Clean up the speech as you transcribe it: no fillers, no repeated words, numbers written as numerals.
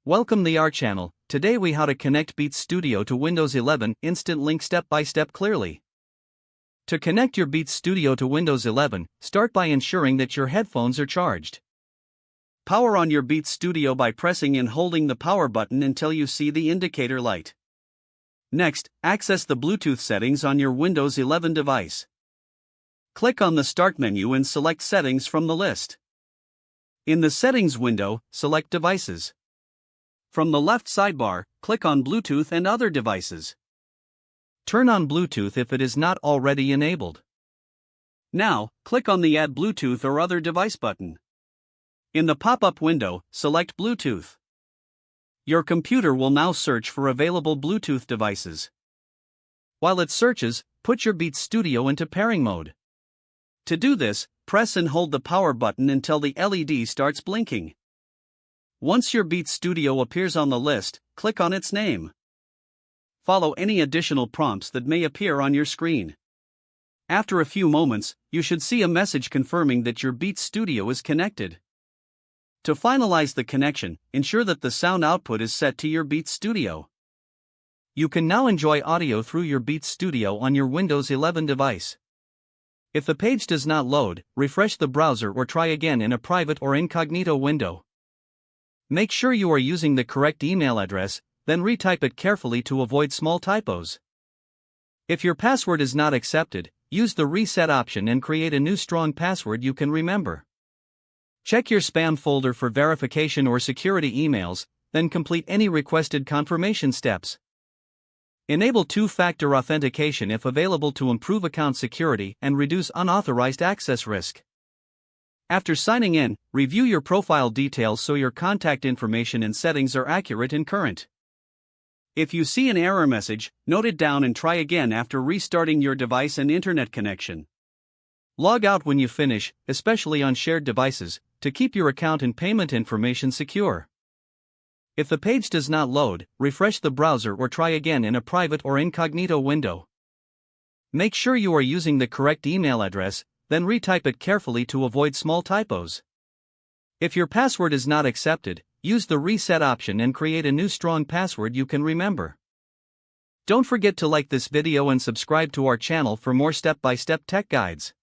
Welcome the our channel. Today we how to connect Beats Studio to Windows 11 Instant Link step by step clearly. To connect your Beats Studio to Windows 11, start by ensuring that your headphones are charged. Power on your Beats Studio by pressing and holding the power button until you see the indicator light. Next, access the Bluetooth settings on your Windows 11 device. Click on the Start menu and select Settings from the list. In the Settings window, select Devices. From the left sidebar, click on Bluetooth and other devices. Turn on Bluetooth if it is not already enabled. Now, click on the Add Bluetooth or Other Device button. In the pop-up window, select Bluetooth. Your computer will now search for available Bluetooth devices. While it searches, put your Beats Studio into pairing mode. To do this, press and hold the power button until the LED starts blinking. Once your Beats Studio appears on the list, click on its name. Follow any additional prompts that may appear on your screen. After a few moments, you should see a message confirming that your Beats Studio is connected. To finalize the connection, ensure that the sound output is set to your Beats Studio. You can now enjoy audio through your Beats Studio on your Windows 11 device. If the page does not load, refresh the browser or try again in a private or incognito window. Make sure you are using the correct email address, then retype it carefully to avoid small typos. If your password is not accepted, use the reset option and create a new strong password you can remember. Check your spam folder for verification or security emails, then complete any requested confirmation steps. Enable two-factor authentication if available to improve account security and reduce unauthorized access risk. After signing in, review your profile details so your contact information and settings are accurate and current. If you see an error message, note it down and try again after restarting your device and internet connection. Log out when you finish, especially on shared devices, to keep your account and payment information secure. If the page does not load, refresh the browser or try again in a private or incognito window. Make sure you are using the correct email address, then retype it carefully to avoid small typos. If your password is not accepted, use the reset option and create a new strong password you can remember. Don't forget to like this video and subscribe to our channel for more step-by-step tech guides.